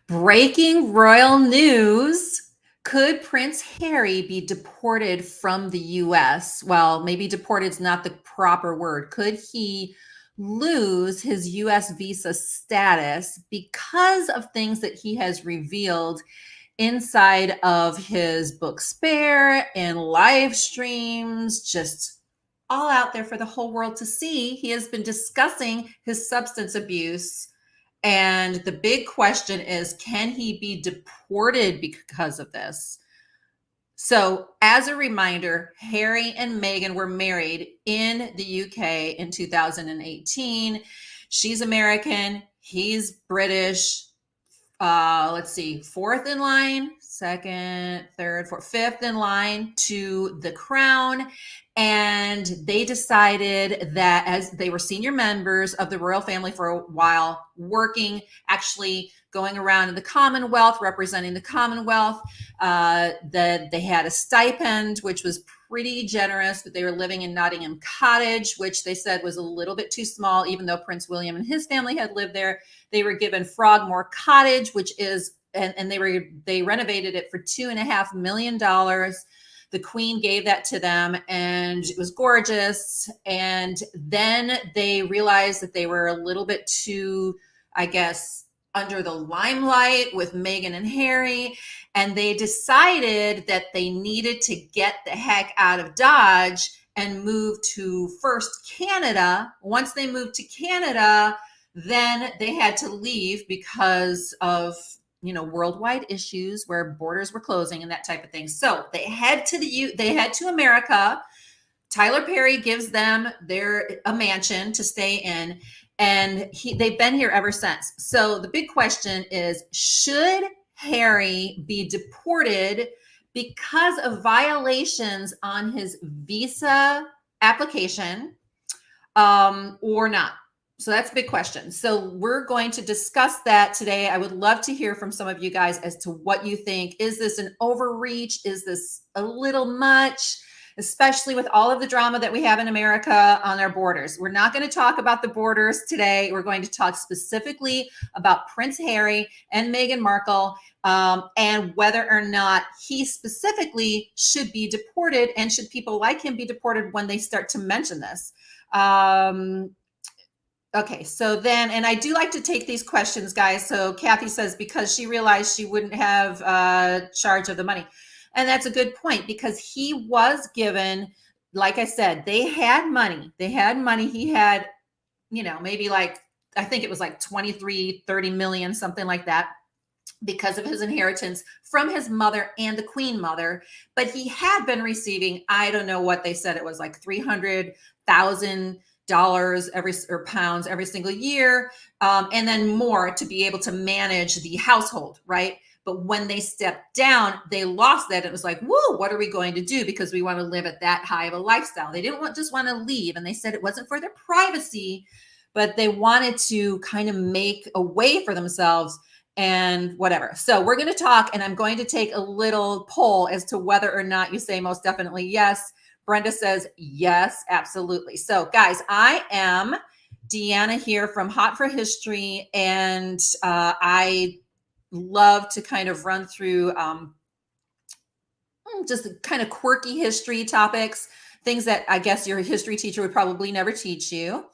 Breaking royal news. Could Prince Harry be deported from the US? Well, maybe deported is not the proper word. Could he lose his US visa status because of things that he has revealed inside of his book Spare and live streams, just all out there for the whole world to see? He has been discussing his substance abuse, and the big question is, can he be deported because of this? So, as a reminder, Harry and Meghan were married in the UK in 2018. She's American, he's British. Let's see, fourth in line, second, third, fourth, fifth in line to the crown. And they decided that, as they were senior members of the royal family for a while, working, actually going around in the Commonwealth, representing the Commonwealth, that they had a stipend, which was pretty generous, but they were living in Nottingham Cottage, which they said was a little bit too small, even though Prince William and his family had lived there. They were given Frogmore Cottage, which is, and they renovated it for $2.5 million. The Queen gave that to them, and it was gorgeous. And then they realized that they were a little bit too, I guess, under the limelight with Meghan and Harry, and they decided that they needed to get the heck out of Dodge and move to first Canada. Once they moved to Canada, then they had to leave because of, worldwide issues where borders were closing and that type of thing. So they head to America. Tyler Perry gives them a mansion to stay in, and they've been here ever since. So the big question is, should Harry be deported because of violations on his visa application, or not? So that's a big question. So we're going to discuss that today. I would love to hear from some of you guys as to what you think. Is this an overreach? Is this a little much? Especially with all of the drama that we have in America on our borders. We're not going to talk about the borders today. We're going to talk specifically about Prince Harry and Meghan Markle, and whether or not he specifically should be deported, and should people like him be deported when they start to mention this. Okay, so then, and I do like to take these questions, guys. So Kathy says, because she realized she wouldn't have charge of the money. And that's a good point, because he was given, like I said, they had money. He had, maybe like, I think it was like 23, 30 million, something like that, because of his inheritance from his mother and the Queen mother. But he had been receiving, I don't know what they said, it was like $300,000 or pounds every single year, and then more to be able to manage the household, right? But when they stepped down, they lost that. It was like, whoa, what are we going to do? Because we want to live at that high of a lifestyle. They didn't just want to leave. And they said it wasn't for their privacy, but they wanted to kind of make a way for themselves and whatever. So we're going to talk, and I'm going to take a little poll as to whether or not you say most definitely yes. Brenda says yes, absolutely. So guys, I am Deanna here from Hot for History, and I love to kind of run through just kind of quirky history topics, things that I guess your history teacher would probably never teach you.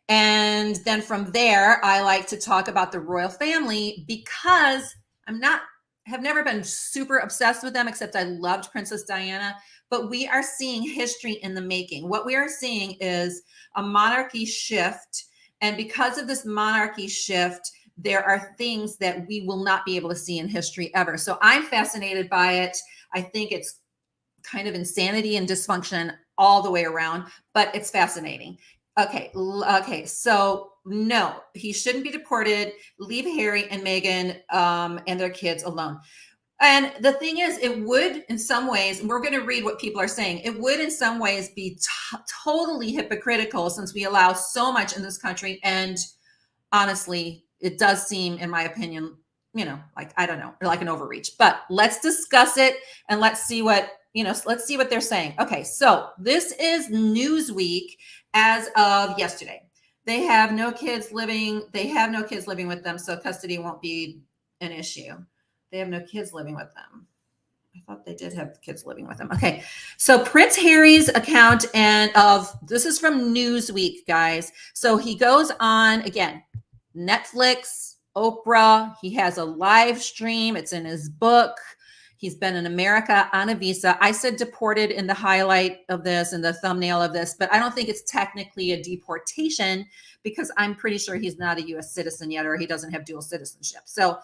And then from there, I like to talk about the royal family, because have never been super obsessed with them, except I loved Princess Diana. But we are seeing history in the making. What we are seeing is a monarchy shift. And because of this monarchy shift, there are things that we will not be able to see in history ever. So I'm fascinated by it. I think it's kind of insanity and dysfunction all the way around, but it's fascinating. Okay. So no, he shouldn't be deported. Leave Harry and Meghan and their kids alone. And the thing is, it would in some ways, and we're going to read what people are saying, it would in some ways be totally hypocritical, since we allow so much in this country. And honestly, it does seem, in my opinion, like, I don't know, like an overreach. But let's discuss it, and let's see what they're saying. Okay, so this is Newsweek as of yesterday. They have no kids living with them, so custody won't be an issue. They have no kids living with them. I thought they did have kids living with them. Okay. So Prince Harry's account this is from Newsweek, guys. So he goes on again, Netflix, Oprah. He has a live stream. It's in his book. He's been in America on a visa. I said deported in the highlight of this and the thumbnail of this, but I don't think it's technically a deportation because I'm pretty sure he's not a US citizen yet, or he doesn't have dual citizenship. So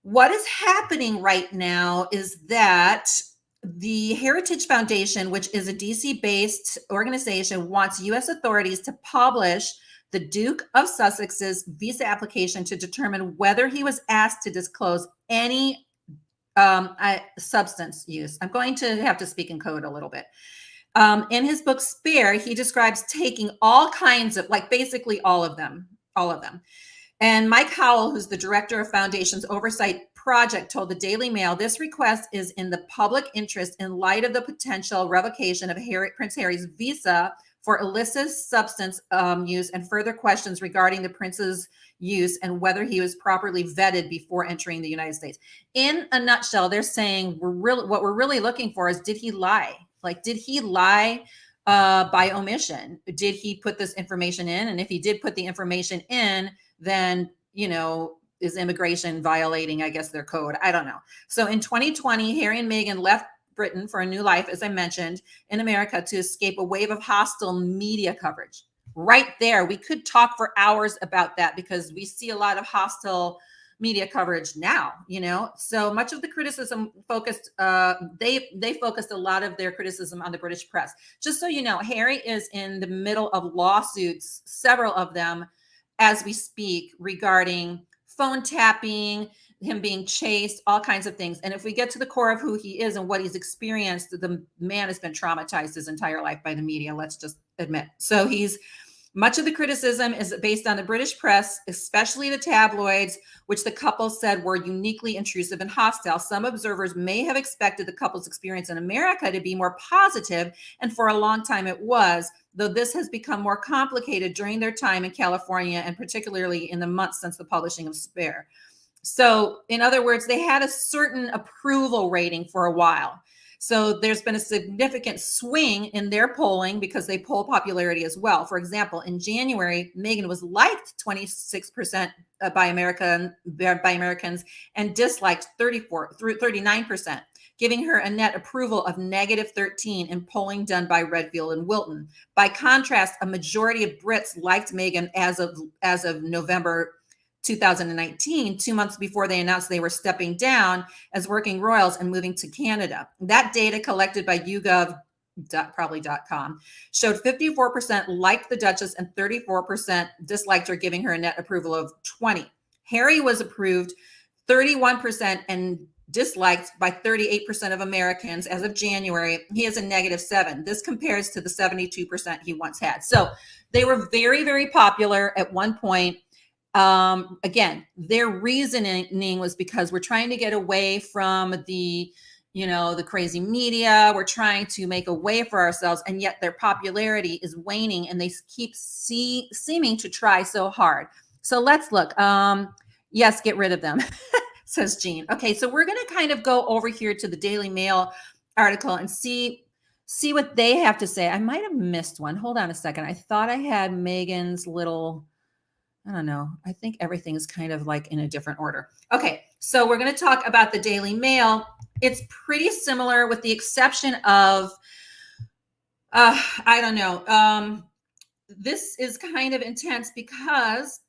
what is happening right now is that the Heritage Foundation, which is a DC-based organization, wants U.S. authorities to publish the Duke of Sussex's visa application to determine whether he was asked to disclose any substance use. I'm going to have to speak in code a little bit. In his book, Spare, he describes taking all kinds of, like basically all of them. And Mike Howell, who's the director of Foundation's Oversight Project, told the Daily Mail, this request is in the public interest in light of the potential revocation of Prince Harry's visa for illicit substance use and further questions regarding the prince's use and whether he was properly vetted before entering the United States. In a nutshell, they're saying what we're really looking for is, did he lie? Like, did he lie by omission? Did he put this information in? And if he did put the information in, then, is immigration violating, I guess, their code? I don't know. So in 2020, Harry and Meghan left Britain for a new life, as I mentioned, in America to escape a wave of hostile media coverage. Right there, we could talk for hours about that because we see a lot of hostile media coverage now, so much of the criticism focused, they focused a lot of their criticism on the British press. Just so you know, Harry is in the middle of lawsuits, several of them as we speak, regarding phone tapping, him being chased, all kinds of things. And if we get to the core of who he is and what he's experienced, the man has been traumatized his entire life by the media, let's just admit. So much of the criticism is based on the British press, especially the tabloids, which the couple said were uniquely intrusive and hostile. Some observers may have expected the couple's experience in America to be more positive, and for a long time it was, though this has become more complicated during their time in California, and particularly in the months since the publishing of Spare. So, in other words, they had a certain approval rating for a while. So there's been a significant swing in their polling because they poll popularity as well. For example, in January, Meghan was liked 26% by Americans and disliked 39%, giving her a net approval of -13 in polling done by Redfield and Wilton. By contrast, a majority of Brits liked Meghan as of November 2019, 2 months before they announced they were stepping down as working royals and moving to Canada. That data collected by YouGov.probably.com showed 54% liked the Duchess and 34% disliked her, giving her a net approval of 20. Harry was approved 31% and disliked by 38% of Americans as of January. He has a -7. This compares to the 72% he once had. So they were very, very popular at one point. Again, their reasoning was because we're trying to get away from the crazy media. We're trying to make a way for ourselves, and yet their popularity is waning, and they keep seeming to try so hard. So let's look. Yes, get rid of them, says Jean. Okay, so we're going to kind of go over here to the Daily Mail article and see what they have to say. I might have missed one. Hold on a second. I thought I had Meghan's little... I don't know. I think everything is kind of like in a different order. Okay, so we're going to talk about the Daily Mail. It's pretty similar with the exception of, I don't know. This is kind of intense because,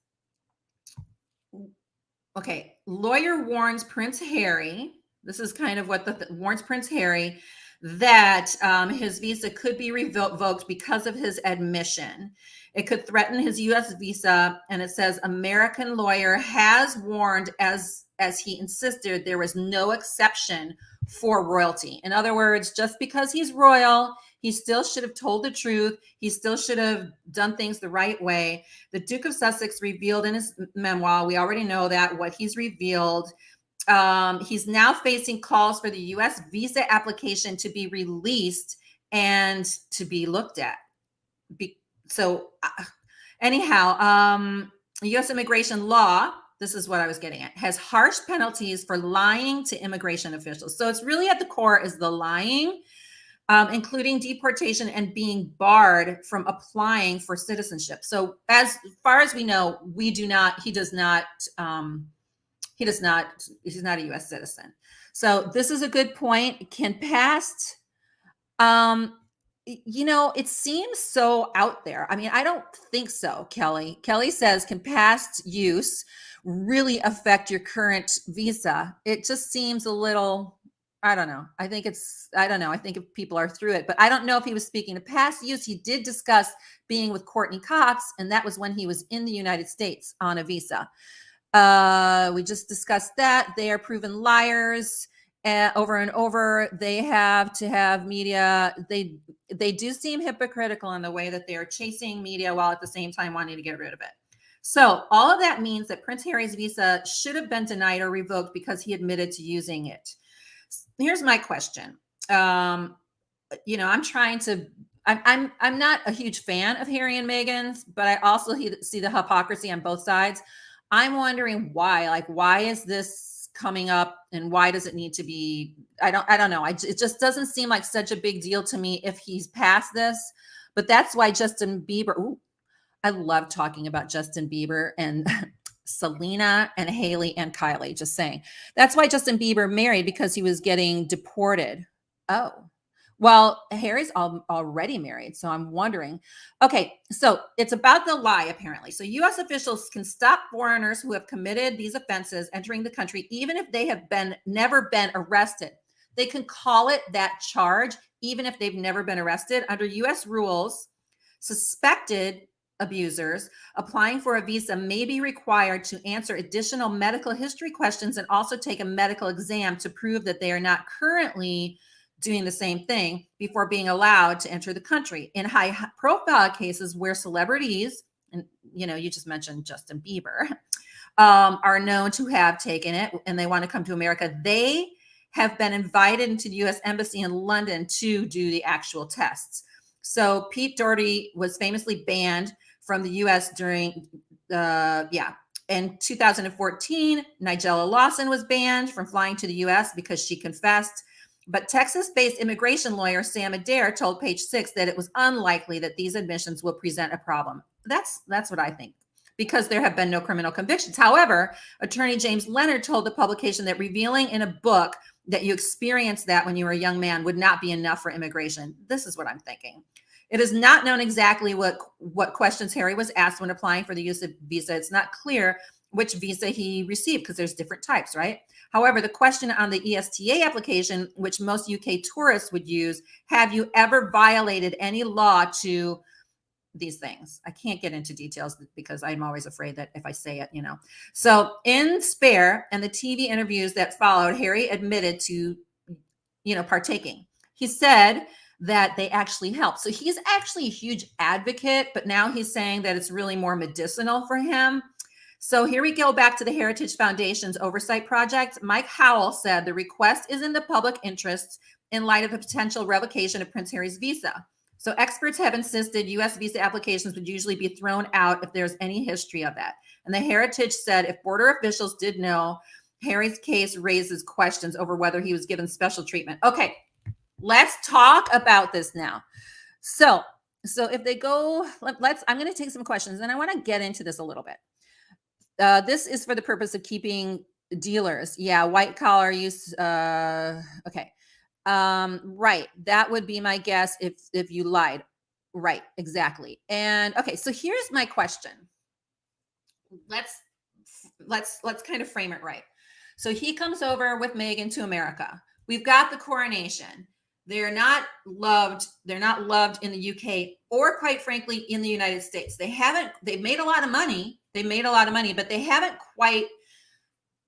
okay, lawyer warns Prince Harry. This is kind of what warns Prince Harry that his visa could be revoked because of his admission. It could threaten his U.S. visa, and it says American lawyer has warned as he insisted there was no exception for royalty. In other words, just because he's royal, he still should have told the truth. He still should have done things the right way. The Duke of Sussex revealed in his memoir, we already know that, what he's revealed. He's now facing calls for the U.S. visa application to be released and to be looked at. Anyhow, U.S. immigration law this is what I was getting at, has harsh penalties for lying to immigration officials. So it's really at the core is the lying, including deportation and being barred from applying for citizenship. So as far as we know, he's not a US citizen. So this is a good point. Can past, it seems so out there. I mean, I don't think so, Kelly. Kelly says, can past use really affect your current visa? It just seems a little, I don't know. I think if people are through it, but I don't know if he was speaking to past use. He did discuss being with Courtney Cox, and that was when he was in the United States on a visa. We just discussed that. They are proven liars. Over and over, they have to have media. They do seem hypocritical in the way that they are chasing media while at the same time wanting to get rid of it. So all of that means that Prince Harry's visa should have been denied or revoked because he admitted to using it. Here's my question. I'm not a huge fan of Harry and Meghan's, but I also see the hypocrisy on both sides. I'm wondering why. Like, why is this coming up, and why does it need to be? I don't know. It just doesn't seem like such a big deal to me if he's past this. But that's why Justin Bieber. Ooh, I love talking about Justin Bieber and Selena and Haley and Kylie. Just saying. That's why Justin Bieber married, because he was getting deported. Oh. Well, Harry's already married, so I'm wondering. Okay, so it's about the lie, apparently. So U.S. officials can stop foreigners who have committed these offenses entering the country, even if they have never been arrested. They can call it that charge, even if they've never been arrested. Under U.S. rules, suspected abusers applying for a visa may be required to answer additional medical history questions and also take a medical exam to prove that they are not currently doing the same thing before being allowed to enter the country. In high profile cases where celebrities, and you just mentioned Justin Bieber, are known to have taken it and they want to come to America, they have been invited into the U.S. Embassy in London to do the actual tests. So Pete Doherty was famously banned from the U.S. during in 2014, Nigella Lawson was banned from flying to the U.S. because she confessed. But Texas-based immigration lawyer Sam Adair told Page Six that it was unlikely that these admissions will present a problem. That's what I think, because there have been no criminal convictions. However, attorney James Leonard told the publication that revealing in a book that you experienced that when you were a young man would not be enough for immigration. This is what I'm thinking. It is not known exactly what questions Harry was asked when applying for the use of visa. It's not clear which visa he received because there's different types, right? However, the question on the ESTA application, which most UK tourists would use, have you ever violated any law to these things? I can't get into details because I'm always afraid that if I say it, So in Spare and the TV interviews that followed, Harry admitted to, partaking. He said that they actually help. So he's actually a huge advocate, but now he's saying that it's really more medicinal for him. So here we go back to the Heritage Foundation's oversight project. Mike Howell said the request is in the public interest in light of the potential revocation of Prince Harry's visa. So experts have insisted U.S. visa applications would usually be thrown out if there's any history of that. And the Heritage said if border officials did know, Harry's case raises questions over whether he was given special treatment. Okay, let's talk about this now. So if they go, I'm going to take some questions and I want to get into this a little bit. This is for the purpose of keeping dealers. Yeah, white collar use. Okay. Right. That would be my guess if you lied. Right. Exactly. And okay, so here's my question. Let's kind of frame it right. So he comes over with Meghan to America. We've got the coronation. They're not loved. They're not loved in the UK or, quite frankly, in the United States. They've made a lot of money. But they haven't quite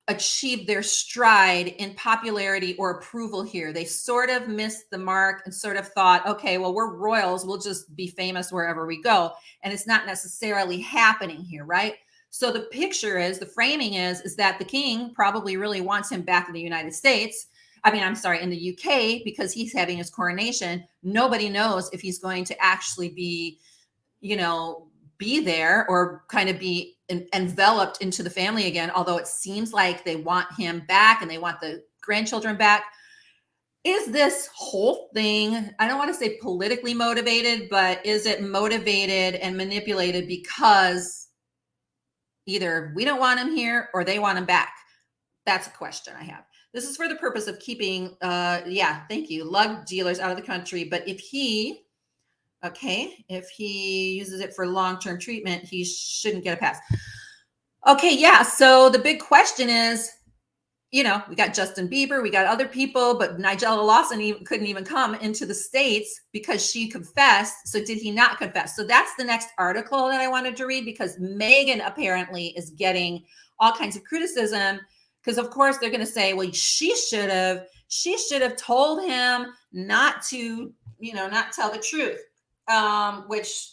achieved their stride in popularity or approval here. They sort of missed the mark and sort of thought, okay, well, we're royals. We'll just be famous wherever we go. And it's not necessarily happening here, right? So the picture is, the framing is that the king probably really wants him back in the United States. In the UK, because he's having his coronation. Nobody knows if he's going to actually be, be there or kind of be enveloped into the family again, although it seems like they want him back and they want the grandchildren back. Is this whole thing, I don't want to say politically motivated, but is it motivated and manipulated because either we don't want him here or they want him back? That's a question I have. This is for the purpose of keeping, thank you, lug dealers out of the country. But if he uses it for long-term treatment, he shouldn't get a pass. Okay, yeah. So the big question is, we got Justin Bieber, we got other people, but Nigella Lawson couldn't even come into the States because she confessed. So did he not confess? So that's the next article that I wanted to read, because Meghan apparently is getting all kinds of criticism, because of course they're going to say, well, she should have told him not to, not tell the truth. Which,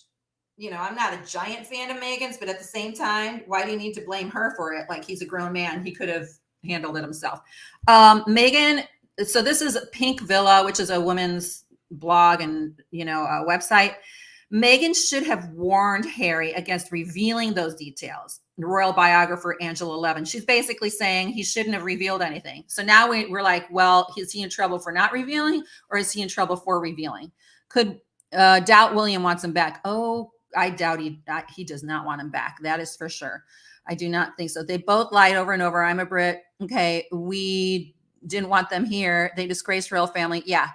I'm not a giant fan of Meghan's, but at the same time, why do you need to blame her for it? Like, he's a grown man. He could have handled it himself. Meghan, so this is Pink Villa, which is a women's blog and, a website. Meghan should have warned Harry against revealing those details. The royal biographer, Angela Levin, she's basically saying he shouldn't have revealed anything. So now we're like, well, is he in trouble for not revealing, or is he in trouble for revealing? Doubt William wants him back. Oh, I doubt he does not want him back. That is for sure. I do not think so. They both lied over and over. I'm a Brit. Okay. We didn't want them here. They disgraced royal family. Yeah.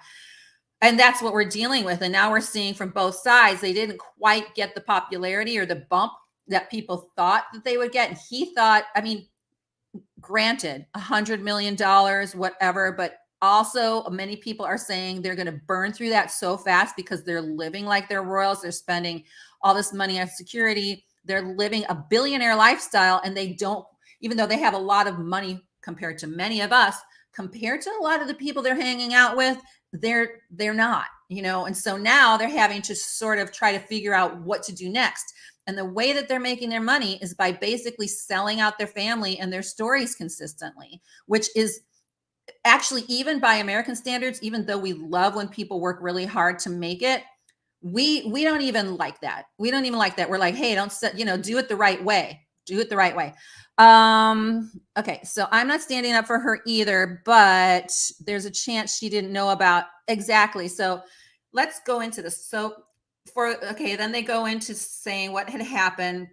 And that's what we're dealing with. And now we're seeing from both sides, they didn't quite get the popularity or the bump that people thought that they would get. And he thought, granted, $100 million, whatever, but also many people are saying they're going to burn through that so fast because they're living like they're royals. They're spending all this money on security. They're living a billionaire lifestyle, and they don't, even though they have a lot of money compared to many of us, compared to a lot of the people they're hanging out with, they're not, and so now they're having to sort of try to figure out what to do next. And the way that they're making their money is by basically selling out their family and their stories consistently, which is actually, even by American standards, even though we love when people work really hard to make it, we don't even like that. We don't even like that. We're like, hey, do it the right way. Do it the right way. Okay. So I'm not standing up for her either, but there's a chance she didn't know about exactly. So let's go into this. So then they go into saying what had happened.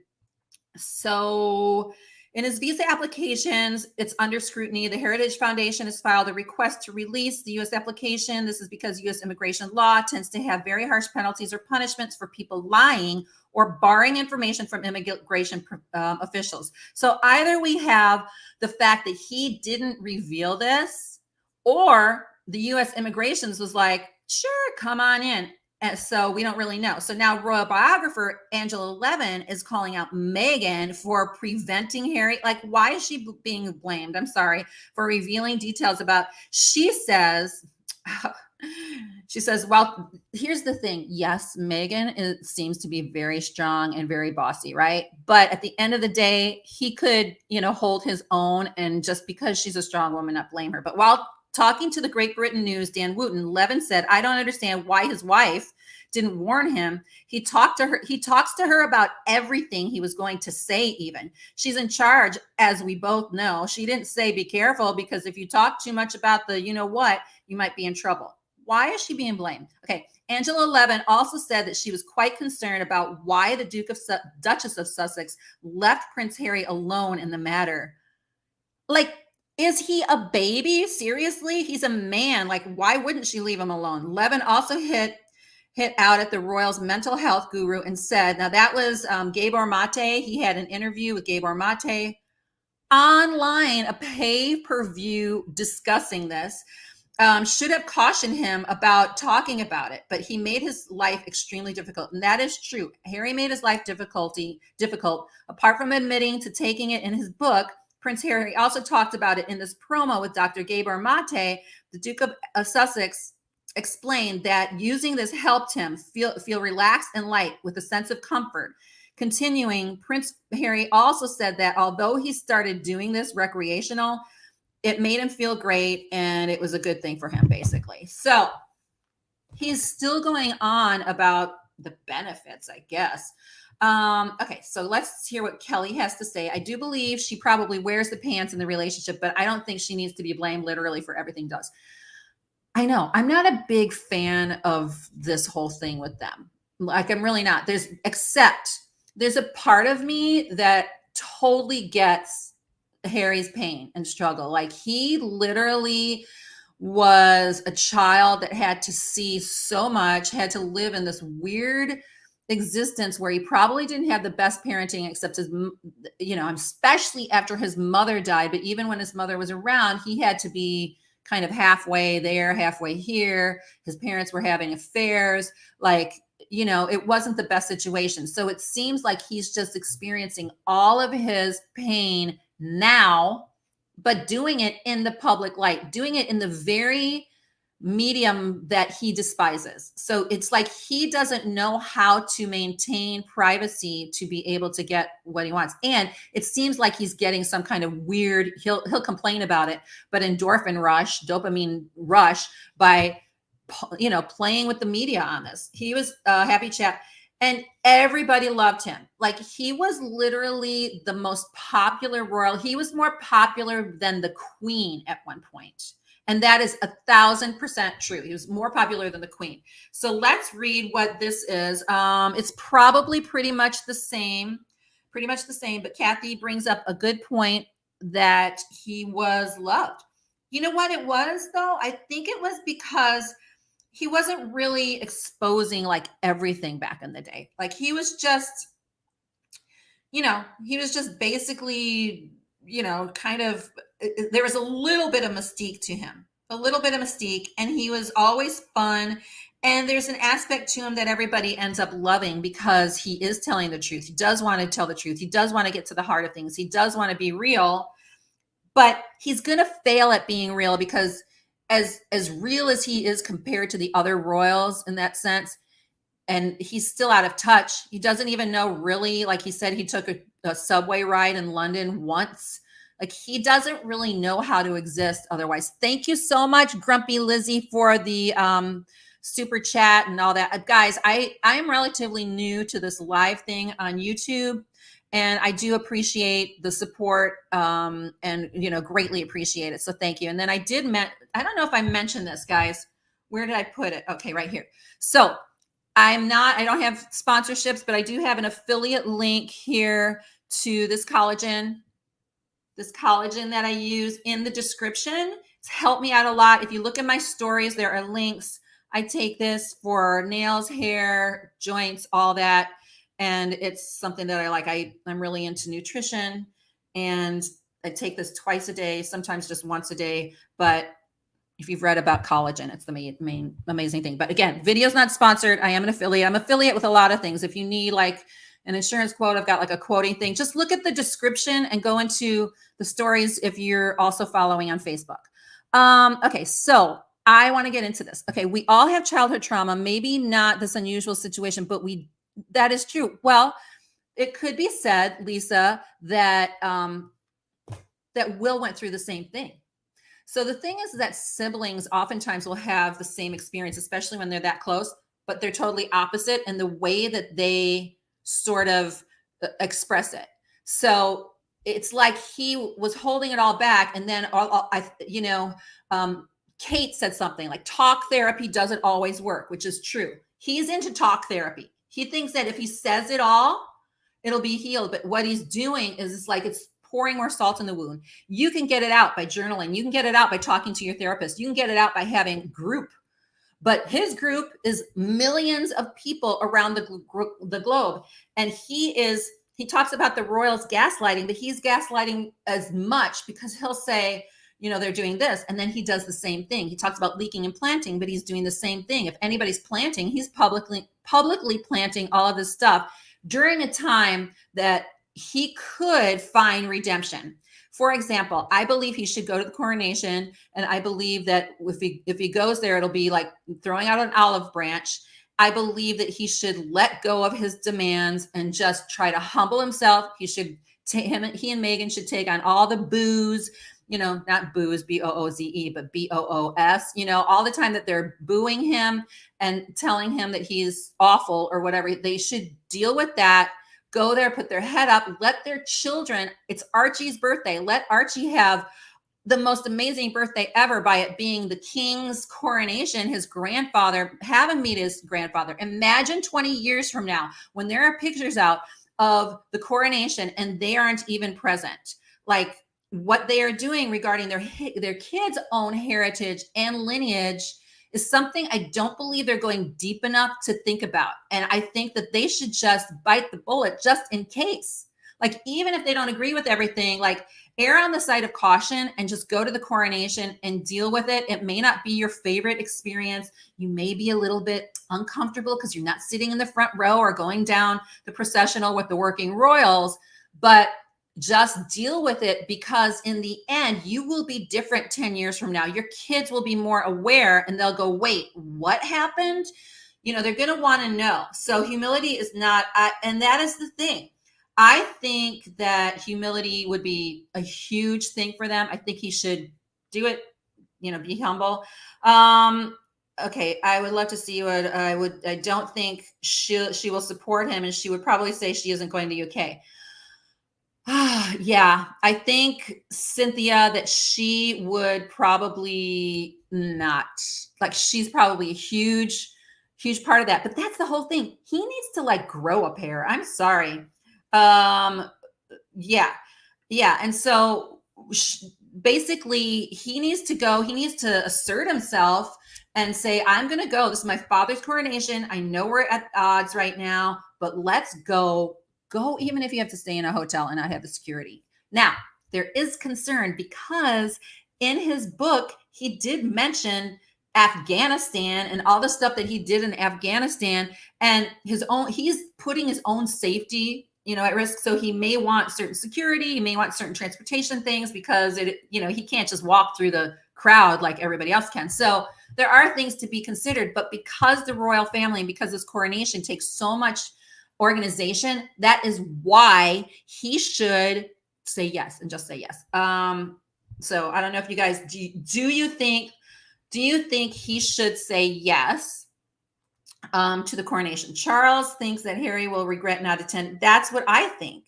So in his visa applications, it's under scrutiny. The Heritage Foundation has filed a request to release the U.S. application. This is because U.S. immigration law tends to have very harsh penalties or punishments for people lying or borrowing information from immigration officials. So either we have the fact that he didn't reveal this, or the U.S. immigrations was like, sure, come on in. And so we don't really know. So now royal biographer Angela Levin is calling out Meghan for preventing Harry. Like, why is she being blamed? I'm sorry, for revealing details about, she says, well, here's the thing. Yes, Meghan seems to be very strong and very bossy, right? But at the end of the day, he could, hold his own. And just because she's a strong woman, not blame her. But while talking to the Great Britain News, Dan Wooten, Levin said, I don't understand why his wife didn't warn him. He talks to her about everything he was going to say even. She's in charge, as we both know. She didn't say, be careful, because if you talk too much about the you-know-what, you might be in trouble. Why is she being blamed? Okay. Angela Levin also said that she was quite concerned about why the Duchess of Sussex left Prince Harry alone in the matter. Like, is he a baby? Seriously? He's a man. Like, why wouldn't she leave him alone? Levin also hit out at the royals' mental health guru and said, now that was Gabor Mate. He had an interview with Gabor Mate online, a pay-per-view, discussing this. Should have cautioned him about talking about it, but he made his life extremely difficult. And that is true. Harry made his life difficult. Apart from admitting to taking it in his book, Prince Harry also talked about it in this promo with Dr. Gabor Mate. The Duke of Sussex explained that using this helped him feel relaxed and light with a sense of comfort. Continuing, Prince Harry also said that although he started doing this recreational, it made him feel great and it was a good thing for him, basically. So he's still going on about the benefits, I guess. Okay, so let's hear what Kelly has to say. I do believe she probably wears the pants in the relationship, but I don't think she needs to be blamed literally for everything does. I know. I'm not a big fan of this whole thing with them. Like, I'm really not. There's a part of me that totally gets Harry's pain and struggle. Like, he literally was a child that had to see so much, had to live in this weird existence where he probably didn't have the best parenting, except especially after his mother died. But even when his mother was around, he had to be kind of halfway there, halfway here. His parents were having affairs. Like, it wasn't the best situation. So it seems like he's just experiencing all of his pain now, but doing it in the public light, doing it in the very medium that he despises. So it's like he doesn't know how to maintain privacy to be able to get what he wants. And it seems like he's getting some kind of weird, he'll complain about it, but dopamine rush by playing with the media on this. He was a happy chap. And everybody loved him. Like, he was literally the most popular royal. He was more popular than the queen at one point. And that is 1,000% true. He was more popular than the queen. So let's read what this is. It's probably pretty much the same. But Kathy brings up a good point that he was loved. You know what it was, though? I think it was because he wasn't really exposing like everything back in the day. Like, he was just basically, kind of, there was a little bit of mystique to him, and he was always fun. And there's an aspect to him that everybody ends up loving because he is telling the truth. He does want to tell the truth. He does want to get to the heart of things. He does want to be real, but he's going to fail at being real because as real as he is compared to the other royals in that sense, and he's still out of touch. He doesn't even know, really. Like he said, he took a subway ride in London once. Like, he doesn't really know how to exist otherwise. Thank you so much, Grumpy Lizzie, for the super chat and all that. Guys, I'm relatively new to this live thing on YouTube, and I do appreciate the support, and greatly appreciate it. So thank you. And then I don't know if I mentioned this, guys. Where did I put it? Okay, right here. So I don't have sponsorships, but I do have an affiliate link here to this collagen that I use in the description. It's helped me out a lot. If you look at my stories, there are links. I take this for nails, hair, joints, all that. And it's something that I like. I'm really into nutrition, and I take this twice a day, sometimes just once a day. But if you've read about collagen, it's the main amazing thing. But again, video's not sponsored. I am an affiliate. I'm affiliate with a lot of things. If you need like an insurance quote, I've got like a quoting thing. Just look at the description and go into the stories if you're also following on Facebook. Okay, so I want to get into this. Okay, we all have childhood trauma, maybe not this unusual situation, but that is true. Well, it could be said, Lisa, that Will went through the same thing. So the thing is that siblings oftentimes will have the same experience, especially when they're that close, but they're totally opposite in the way that they sort of express it. So it's like he was holding it all back. And then, Kate said something like talk therapy doesn't always work, which is true. He's into talk therapy. He thinks that if he says it all, it'll be healed. But what he's doing is it's pouring more salt in the wound. You can get it out by journaling. You can get it out by talking to your therapist. You can get it out by having group. But his group is millions of people around the globe. And he talks about the royals gaslighting, but he's gaslighting as much because he'll say, they're doing this. And then he does the same thing. He talks about leaking and planting, but he's doing the same thing. If anybody's planting, he's publicly planting all of this stuff during a time that he could find redemption. For example, I believe he should go to the coronation, and I believe that if he goes there, it'll be like throwing out an olive branch. I believe that he should let go of his demands and just try to humble himself. He and Meghan should take on all the boos, not booze, B-O-O-Z-E, but B-O-O-S, all the time that they're booing him and telling him that he's awful or whatever. They should deal with that go there, put their head up, let their children, it's Archie's birthday. Let Archie have the most amazing birthday ever by it being the king's coronation, his grandfather, have him meet his grandfather. Imagine 20 years from now when there are pictures out of the coronation and they aren't even present. Like what they are doing regarding their kids' own heritage and lineage is something I don't believe they're going deep enough to think about. And I think that they should just bite the bullet just in case. Like, even if they don't agree with everything, like err on the side of caution and just go to the coronation and deal with it. It may not be your favorite experience. You may be a little bit uncomfortable because you're not sitting in the front row or going down the processional with the working royals, but just deal with it, because in the end, you will be different 10 years from now. Your kids will be more aware and they'll go, wait, what happened? You know, they're going to want to know. So humility is not, and that is the thing. I think that humility would be a huge thing for them. I think he should do it, you know, be humble. Okay, I would love to see what I don't think she will support him, and she would probably say she isn't going to UK. Yeah, I think, Cynthia, that she would probably not. Like, she's probably a huge part of that. But that's the whole thing. He needs to like grow a pair. I'm sorry. Yeah. And so basically he needs to go, he needs to assert himself and say, I'm going to go. This is my father's coronation. I know we're at odds right now, but let's go, even if you have to stay in a hotel and not have the security. Now, there is concern because in his book, he did mention Afghanistan and all the stuff that he did in Afghanistan, and he's putting his own safety, you know, at risk. So he may want certain security, he may want certain transportation things, because he can't just walk through the crowd like everybody else can. So there are things to be considered, but because the royal family and because this coronation takes so much organization, that is why he should say yes, and just say yes. So I don't know if you guys, do you think he should say yes to the coronation? Charles thinks that Harry will regret not attending. That's what I think.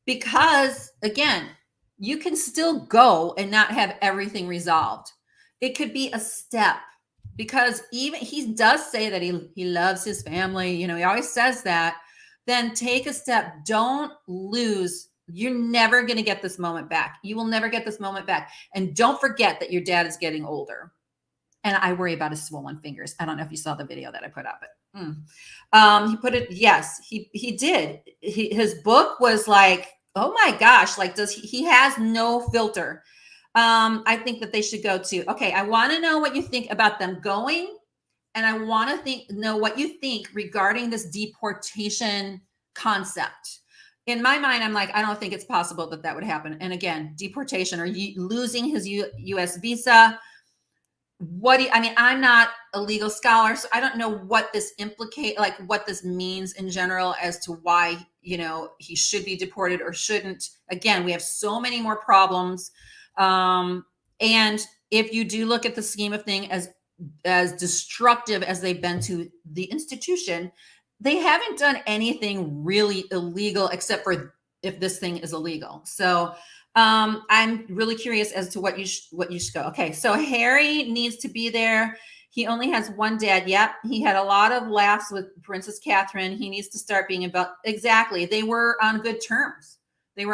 Because again, you can still go and not have everything resolved. It could be a step, because even he does say that he loves his family. You know, he always says that. Then take a step. Don't lose. You're never going to get this moment back. You will never get this moment back. And don't forget that your dad is getting older. And I worry about his swollen fingers. I don't know if you saw the video that I put up, but he put it, yes, he did. His book was like, oh my gosh, like he has no filter. I think that they should go too. Okay, I want to know what you think about them going, and I want to know what you think regarding this deportation concept. In my mind, I'm like, I don't think it's possible that would happen. And again, deportation, or losing his U.S. visa. I'm not a legal scholar, so I don't know what this what this means in general as to why, he should be deported or shouldn't. Again, we have so many more problems. And if you do look at the scheme of thing as destructive as they've been to the institution, they haven't done anything really illegal, except for if this thing is illegal. So I'm really curious as to what you should go. Okay, so Harry needs to be there. He only has one dad. Yep, he had a lot of laughs with Princess Catherine. He needs to start being exactly. They were on good terms. They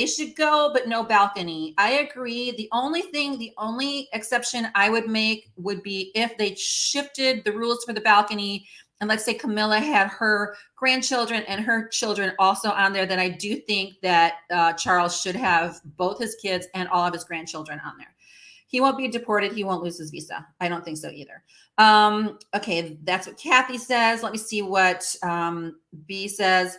should go, but no balcony. I agree. The only exception I would make would be if they shifted the rules for the balcony. And let's say Camilla had her grandchildren and her children also on there, then I do think that Charles should have both his kids and all of his grandchildren on there. He won't be deported. He won't lose his visa. I don't think so either. Okay, that's what Kathy says. Let me see what B says.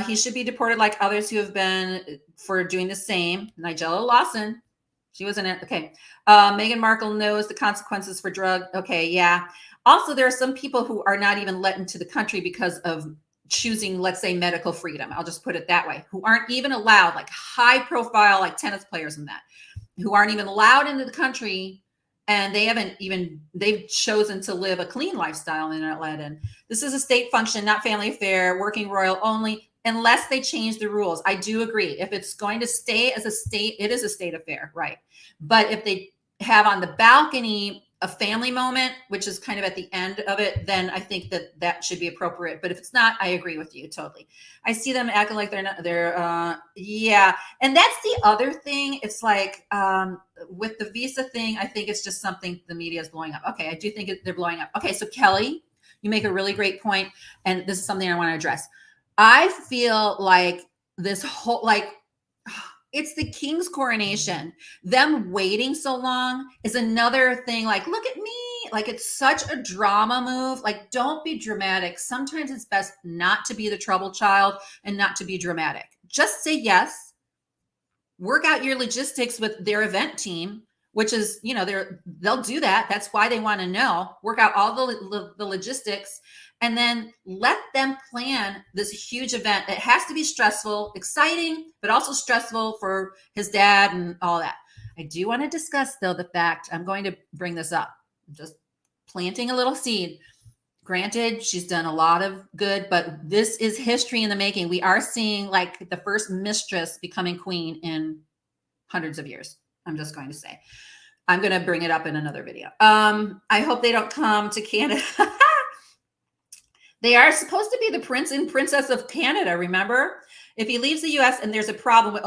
He should be deported like others who have been for doing the same. Nigella Lawson, she was in it. Okay. Meghan Markle knows the consequences for drug. Okay, yeah. Also, there are some people who are not even let into the country because of choosing, let's say, medical freedom. I'll just put it that way, who aren't even allowed, like high profile, like tennis players and that, who aren't even allowed into the country And they've chosen to live a clean lifestyle and not let in. This is a state function, not family affair, working royal only, unless they change the rules. I do agree. If it's going to stay as a state, it is a state affair, right? But if they have on the balcony a family moment, which is kind of at the end of it, then I think that should be appropriate. But if it's not, I agree with you totally. I see them acting like yeah. And that's the other thing. It's like with the visa thing, I think it's just something the media is blowing up. Okay, I do think they're blowing up. Okay, so Kelly, you make a really great point, and this is something I want to address. I feel like this whole it's the king's coronation. Them waiting so long is another thing. Like, look at me. Like, it's such a drama move. Like, don't be dramatic. Sometimes it's best not to be the trouble child and not to be dramatic. Just say yes. Work out your logistics with their event team, which is, they'll do that. That's why they want to know. Work out all the logistics, and then let them plan this huge event. It has to be stressful, exciting, but also stressful for his dad and all that. I do want to discuss, though, the fact, I'm going to bring this up, I'm just planting a little seed. Granted, she's done a lot of good, but this is history in the making. We are seeing like the first mistress becoming queen in hundreds of years. I'm just going to say. I'm going to bring it up in another video. I hope they don't come to Canada. They are supposed to be the prince and princess of Canada, remember? If he leaves the US and there's a problem,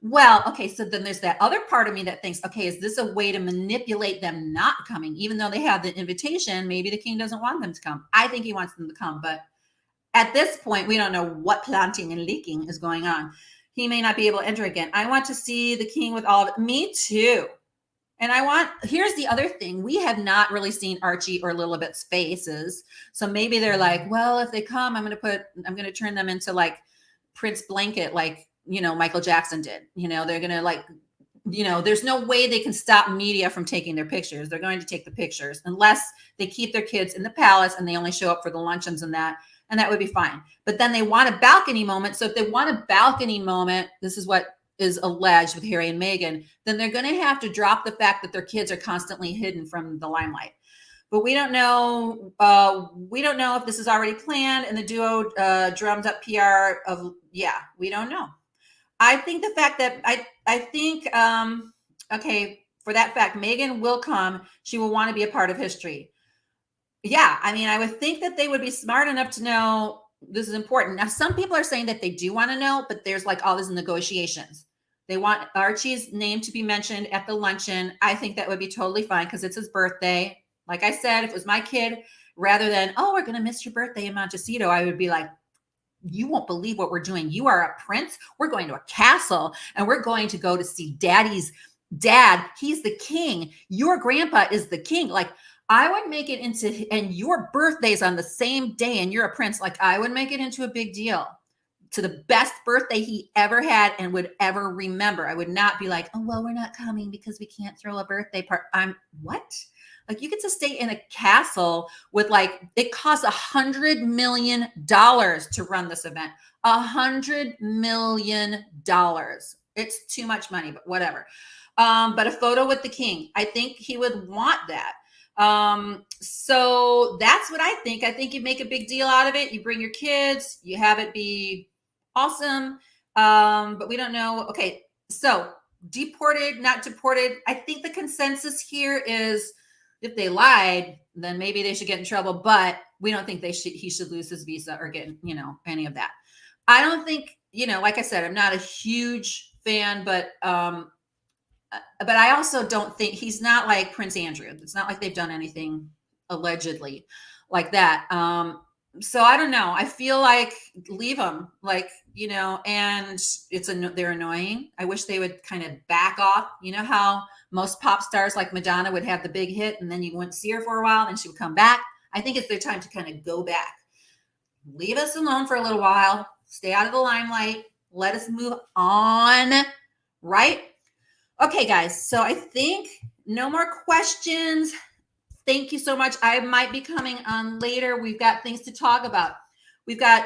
well, okay, so then there's that other part of me that thinks, okay, is this a way to manipulate them not coming? Even though they have the invitation, maybe the king doesn't want them to come. I think he wants them to come, but at this point, we don't know what planting and leaking is going on. He may not be able to enter again. I want to see the king with all of it. Me too. And here's the other thing. We have not really seen Archie or Lilibet's faces. So maybe they're like, well, if they come, I'm going to turn them into like Prince Blanket, like, Michael Jackson did. They're going to there's no way they can stop media from taking their pictures. They're going to take the pictures unless they keep their kids in the palace and they only show up for the luncheons and that would be fine. But then they want a balcony moment. So if they want a balcony moment, this is what is alleged with Harry and Meghan, then they're going to have to drop the fact that their kids are constantly hidden from the limelight. But we don't know. We don't know if this is already planned, and the duo drummed up PR of, we don't know. I think the fact that I think, for that fact, Meghan will come. She will want to be a part of history. Yeah, I would think that they would be smart enough to know this is important. Now, some people are saying that they do want to know, but there's like all these negotiations. They want Archie's name to be mentioned at the luncheon. I think that would be totally fine because it's his birthday. Like I said, if it was my kid, rather than, we're going to miss your birthday in Montecito, I would be like, you won't believe what we're doing. You are a prince. We're going to a castle and we're going to go to see daddy's dad. He's the king. Your grandpa is the king. Like, I would make it into, and your birthday's on the same day and you're a prince. Like, I would make it into a big deal, to the best birthday he ever had and would ever remember. I would not be like, well, we're not coming because we can't throw a birthday party. What? Like, you get to stay in a castle with it costs $100 million to run this event. $100 million. It's too much money, but whatever. But a photo with the king, I think he would want that. So that's what I think. I think you make a big deal out of it. You bring your kids, you have it be awesome. But we don't know. Okay. So deported, not deported. I think the consensus here is if they lied, then maybe they should get in trouble, but we don't think he should lose his visa or get, any of that. I don't think, like I said, I'm not a huge fan, but I also don't think he's not like Prince Andrew. It's not like they've done anything allegedly like that. So I don't know. I feel like leave them, and they're annoying. I wish they would kind of back off. You know how most pop stars like Madonna would have the big hit and then you wouldn't see her for a while and she would come back. I think it's their time to kind of go back. Leave us alone for a little while. Stay out of the limelight. Let us move on. Right? Okay, guys. So I think no more questions. Thank you so much. I might be coming on later. We've got things to talk about. We've got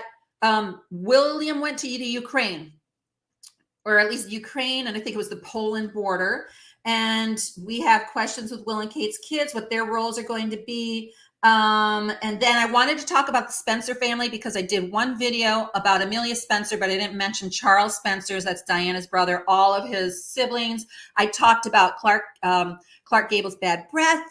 William went to Ukraine, or at least Ukraine, and I think it was the Poland border. And we have questions with Will and Kate's kids, what their roles are going to be. And then I wanted to talk about the Spencer family because I did one video about Amelia Spencer, but I didn't mention Charles Spencer's, that's Diana's brother, all of his siblings. I talked about Clark Gable's bad breath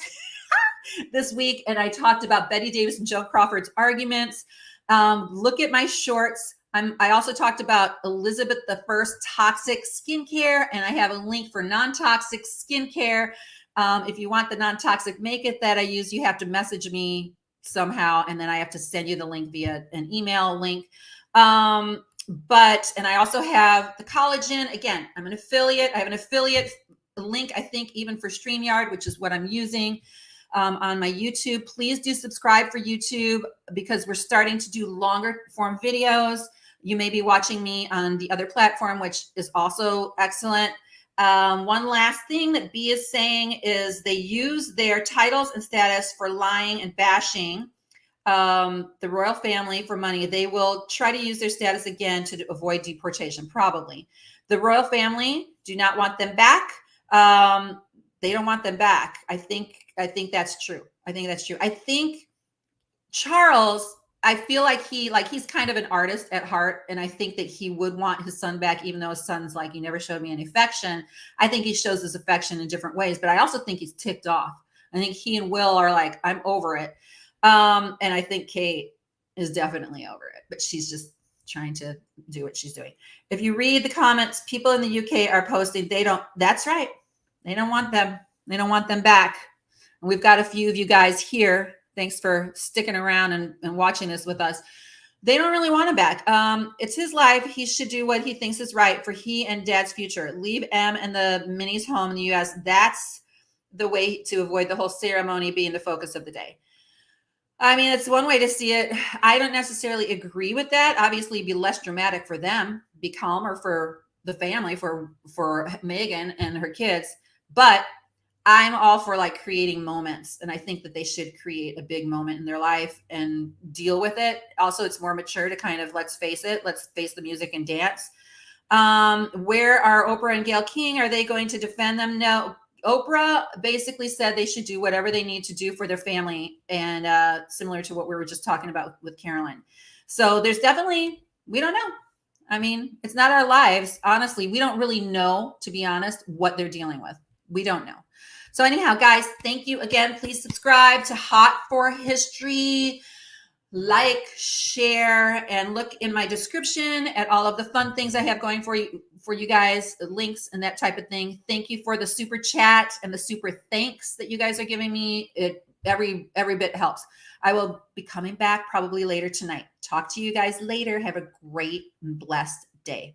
this week, and I talked about Betty Davis and Joe Crawford's arguments. Look at my shorts. I also talked about Elizabeth I's toxic skincare, and I have a link for non-toxic skincare. If you want the non-toxic makeup that I use, you have to message me somehow, and then I have to send you the link via an email link. And I also have the collagen. Again, I'm an affiliate. I have an affiliate link, I think, even for StreamYard, which is what I'm using on my YouTube. Please do subscribe for YouTube because we're starting to do longer form videos. You may be watching me on the other platform, which is also excellent. One last thing that B is saying is they use their titles and status for lying and bashing the royal family for money. They will try to use their status again to avoid deportation, probably. The royal family do not want them back. They don't want them back. I think that's true. I think that's true. I think Charles, I feel like he's kind of an artist at heart. And I think that he would want his son back, even though his son's like, you never showed me any affection. I think he shows his affection in different ways, but I also think he's ticked off. I think he and Will are like, I'm over it. And I think Kate is definitely over it, but she's just trying to do what she's doing. If you read the comments, people in the UK are posting, that's right. They don't want them. They don't want them back. And we've got a few of you guys here. Thanks for sticking around and watching this with us. They don't really want him back. It's his life. He should do what he thinks is right for he and Dad's future. Leave M and the minis home in the US. That's the way to avoid the whole ceremony being the focus of the day. I mean, it's one way to see it. I don't necessarily agree with that. Obviously, it'd be less dramatic for them, be calmer for the family, for Meghan and her kids. But I'm all for like creating moments. And I think that they should create a big moment in their life and deal with it. Also, it's more mature to kind of, let's face it, let's face the music and dance. Where are Oprah and Gayle King? Are they going to defend them? No. Oprah basically said they should do whatever they need to do for their family. And similar to what we were just talking about with Caroline. So there's definitely, we don't know. I mean, it's not our lives. Honestly, we don't really know, to be honest, what they're dealing with. We don't know. So anyhow, guys, thank you again. Please subscribe to Hot for History. Like, share, and look in my description at all of the fun things I have going for you guys, links and that type of thing. Thank you for the super chat and the super thanks that you guys are giving me. Every bit helps. I will be coming back probably later tonight. Talk to you guys later. Have a great and blessed day.